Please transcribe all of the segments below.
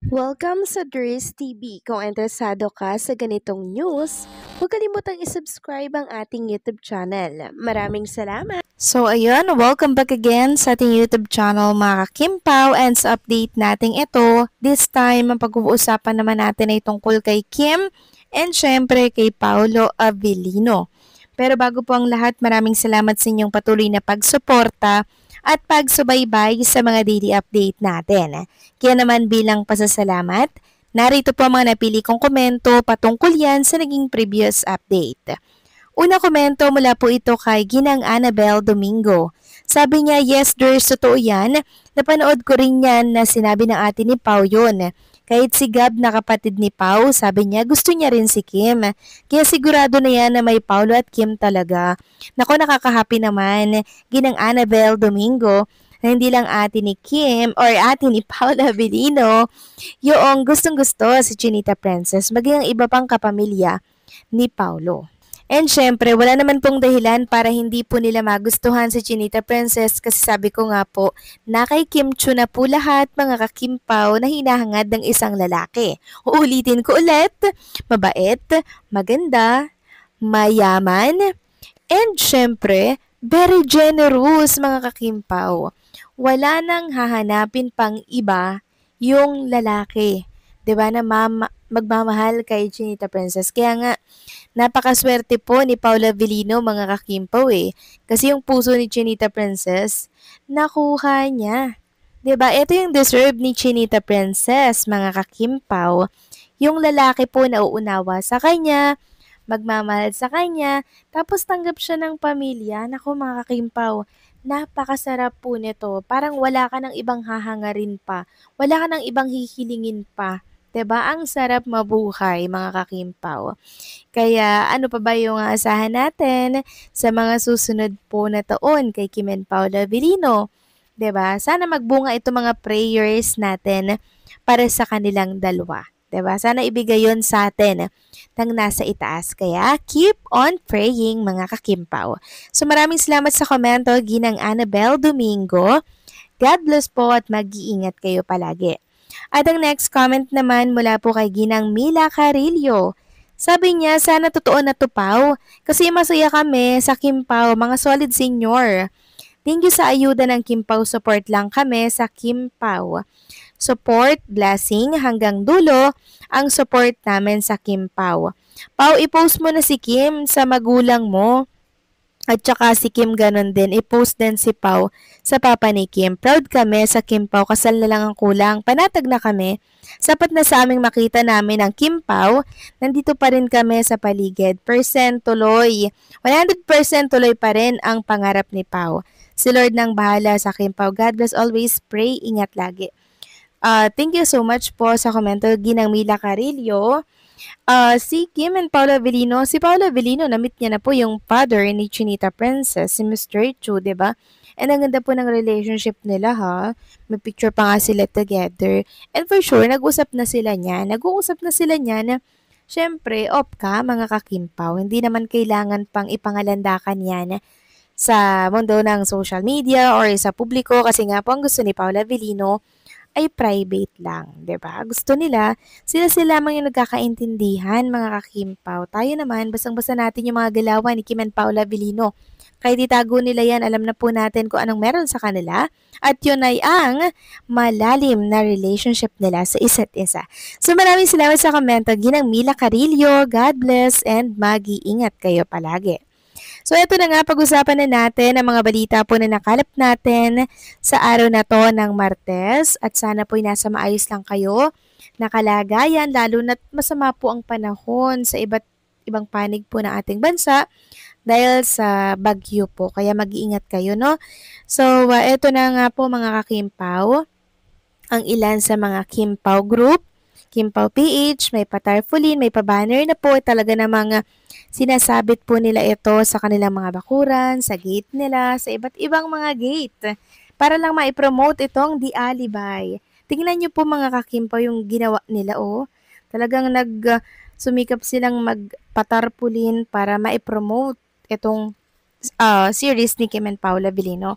Welcome sa Dries TV. Kung interesado ka sa ganitong news, huwag kalimutang isubscribe ang ating YouTube channel. Maraming salamat! So ayun, welcome back again sa ating YouTube channel mga Kimpaw, and sa update natin ito, this time ang pag-uusapan naman natin ay tungkol kay Kim and syempre kay Paolo Avellino. Pero bago po ang lahat, maraming salamat sa inyong patuloy na pagsuporta at pagsubaybay sa mga daily update natin. Kaya naman bilang pasasalamat, narito po ang mga napili kong komento patungkol yan sa naging previous update. Una komento mula po ito kay Ginang Annabel Domingo. Sabi niya, yes, there's totoo yan. Napanood ko rin yan na sinabi ng ate ni Pao yun. Kahit si Gab na kapatid ni Pao, sabi niya gusto niya rin si Kim. Kaya sigurado na yan na may Paolo at Kim talaga. Nako, nakakahappy naman. Ginang Annabel Domingo na hindi lang ate ni Kim or ate ni Paolo Avellino, yung gustong-gusto si Chinita Princess, maging ang iba pang kapamilya ni Paolo. And syempre, wala naman pong dahilan para hindi po nila magustuhan si Chinita Princess kasi sabi ko nga po, na kay Kim Chu na po lahat mga kakimpaw na hinahangad ng isang lalaki. Uulitin ko ulit, mabait, maganda, mayaman, and syempre, very generous mga kakimpaw. Wala nang hahanapin pang iba yung lalaki. 'Di ba na magmamahal kay Chinita Princess. Kaya nga, napakaswerte po ni Paula Avellino mga kakimpaw Kasi yung puso ni Chinita Princess, nakuha niya. 'Di ba? Ito yung deserve ni Chinita Princess mga kakimpaw. Yung lalaki po na uunawa sa kanya, magmamahal sa kanya, tapos tanggap siya ng pamilya. Naku mga kakimpaw, napakasarap po nito. Parang wala ka ng ibang hahangarin pa. Wala ka ng ibang hihilingin pa. 'Di ba? Ang sarap mabuhay, mga kakimpaw. Kaya ano pa ba yung aasahan natin sa mga susunod po na taon kay Kim and Paula Avellino? 'Di ba? Sana magbunga itong mga prayers natin para sa kanilang dalawa. 'Di ba? Sana ibigay yon sa atin ng nasa itaas. Kaya keep on praying mga kakimpaw. So maraming salamat sa komento, Ginang Annabel Domingo. God bless po at mag-iingat kayo palagi. At ang next comment naman mula po kay Ginang Mila Carillo. Sabi niya, sana totoo na to, Pao. Kasi masaya kami sa Kimpaw, mga solid senior. Thank you sa ayuda ng Kimpaw. Support lang kami sa Kimpaw. Support, blessing, hanggang dulo ang support namin sa Kimpaw. Pao, i-post mo na si Kim sa magulang mo. At saka si Kim ganun din, i-post din si Pao sa papa ni Kim. Proud kami sa Kim Pao, kasal na lang ang kulang. Panatag na kami. Sapat na sa aming makita namin ang Kim Pao, nandito pa rin kami sa paligid. Percent tuloy. 100% tuloy pa rin ang pangarap ni Pao. Si Lord nang bahala sa Kim Pao. God bless always. Pray, ingat lagi. Thank you so much po sa komento, Ginang Mila Carillo. Si Kim and Paula Avellino, si Paula Avellino, na-meet niya na po yung father ni Chinita Princess, si Mr. Chu, di ba? And ang ganda po ng relationship nila ha. May picture pa nga sila together. And for sure, nag-usap na sila niya. Nag-uusap na sila niya na, syempre, off ka mga kakimpaw. Hindi naman kailangan pang ipangalandakan yan sa mundo ng social media or sa publiko kasi nga po ang gusto ni Paula Avellino ay private lang, 'di ba? Gusto nila, sila lamang yung nagkakaintindihan, mga kakimpaw. Tayo naman, basang-basa natin yung mga galawan ni Kim and Paula Avellino. Kahit itago nila yan, alam na po natin kung anong meron sa kanila. At yun ay ang malalim na relationship nila sa isa't isa. So maraming salamat sa komento, Ginang Mila Carillo. God bless and mag-iingat kayo palagi. So ito na nga, pag-usapan na natin ang mga balita po na nakalap natin sa araw na to ng Martes at sana po'y nasa maayos lang kayo na kalagayan, lalo na't masama po ang panahon sa iba't ibang panig po ng ating bansa dahil sa bagyo po, kaya mag-iingat kayo, no? So ito na nga po mga kakimpaw, ang ilan sa mga Kimpaw Group, Kimpaw PH, may pa-tarpaulin, may pa-banner na po, talaga namang sinasabit po nila ito sa kanilang mga bakuran, sa gate nila, sa iba't ibang mga gate para lang ma-promote itong The Alibay. Tingnan niyo po mga kakimpaw yung ginawa nila Talagang sumikap silang magpatarpulin para ma-promote itong series ni Kim and Paula Abilino.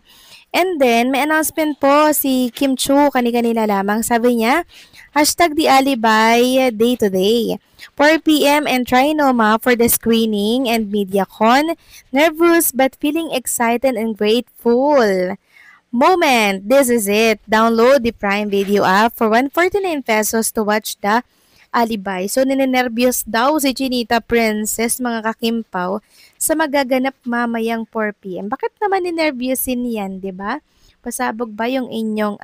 And then, may announcement po si Kim Chu kani-kanina lamang. Sabi niya, hashtag the Alibay day to day. 4 p.m. and Trinoma for the screening and MediaCon. Nervous but feeling excited and grateful. Moment! This is it. Download the Prime Video app for 149 pesos to watch the Alibay. So, ninenervyos daw si Chinita Princess, mga kakimpaw, sa magaganap mamayang 4 p.m. Bakit naman ninervyosin yan, di ba? Pasabog ba yung inyong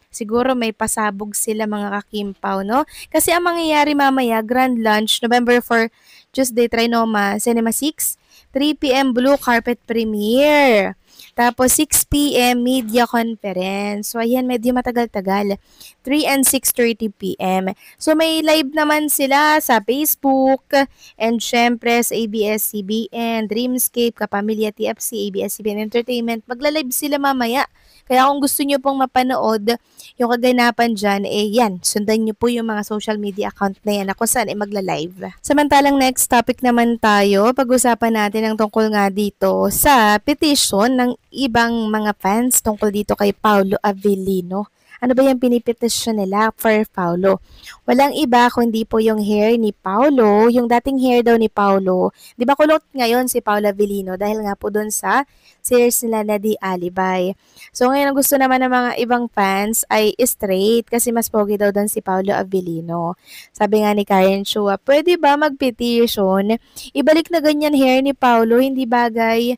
Siguro may pasabog sila mga kakimpaw, no? Kasi ang mangyayari mamaya, Grand Lunch, November 4, Tuesday, Trinoma, Cinema 6, 3 p.m. Blue Carpet Premiere. Tapos 6 p.m. media conference. So ayan, medyo matagal-tagal. 3 and 6:30 p.m. So may live naman sila sa Facebook and syempre sa ABS-CBN, Dreamscape, Kapamilya TFC, ABS-CBN Entertainment. Magla-live sila mamaya. Kaya kung gusto nyo pong mapanood yung kaganapan dyan, yan, sundan nyo po yung mga social media account na yan na kung saan magla-live. Samantalang next topic naman tayo, pag-usapan natin ang tungkol nga dito sa petition ng ibang mga fans tungkol dito kay Paolo Abilino. Ano ba yung pinipetisyon nila for Paolo? Walang iba kundi po yung hair ni Paolo, yung dating hair daw ni Paolo. Di ba kulot ngayon si Paolo Abilino dahil nga po dun sa series nila na The Alibay. So ngayon ang gusto naman ng mga ibang fans ay straight kasi mas pogi daw doon si Paolo Abilino. Sabi nga ni Karen Chua, pwede ba mag-petition? Ibalik na ganyan hair ni Paolo, hindi bagay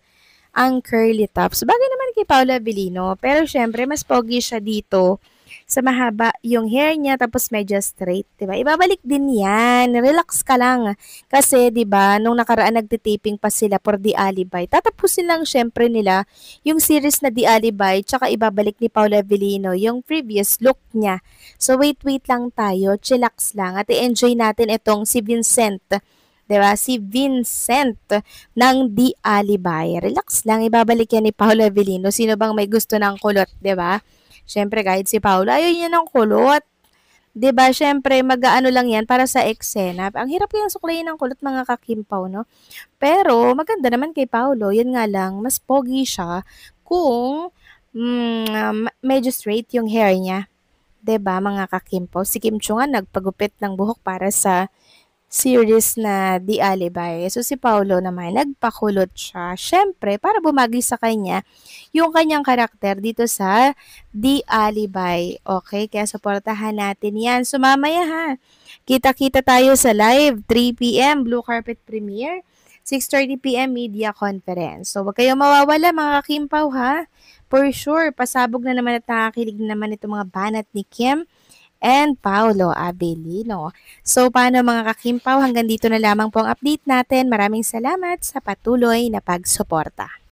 ang curly tops. Bagay naman kay Paula Abilino, pero syempre mas pogi siya dito sa mahaba yung hair niya tapos medyo straight, 'di ba? Ibabalik din 'yan. Relax ka lang. Kasi 'di ba, nung nakaraan nagtitaping pa sila for The Alibay. Tatapusin lang syempre nila yung series na The Alibay, tsaka ibabalik ni Paula Abilino yung previous look niya. So wait lang tayo, chillax lang at i-enjoy natin itong si Vincent. 'Di ba? Si Vincent ng The Alibay. Relax lang, ibabalik yan ni Paolo Abilino. Sino bang may gusto ng kulot, 'di ba? Syempre kahit si Paolo, ayaw niya ng kulot. 'Di ba? Syempre mag-aano lang yan para sa eksena. Ang hirap kayang suklayin ng kulot mga kakimpaw, no? Pero maganda naman kay Paolo. Yan nga lang, mas pogi siya kung medyo straight yung hair niya. 'Di ba mga kakimpaw? Si Kim Chu nga nagpagupit ng buhok para sa series na The Alibay. So, si Paolo naman, nagpakulot siya. Siyempre, para bumagi sa kanya, yung kanyang karakter dito sa The Alibay. Okay? Kaya supportahan natin yan. So, mamaya ha, kita-kita tayo sa live, 3 p.m. Blue Carpet Premiere, 6:30 p.m. Media Conference. So, wag kayong mawawala mga kakimpaw ha. For sure, pasabog na naman at nakakilig na naman itong mga banat ni Kim and Paolo Abilino. So, paano mga kakimpaw? Hanggang dito na lamang po ang update natin. Maraming salamat sa patuloy na pagsuporta.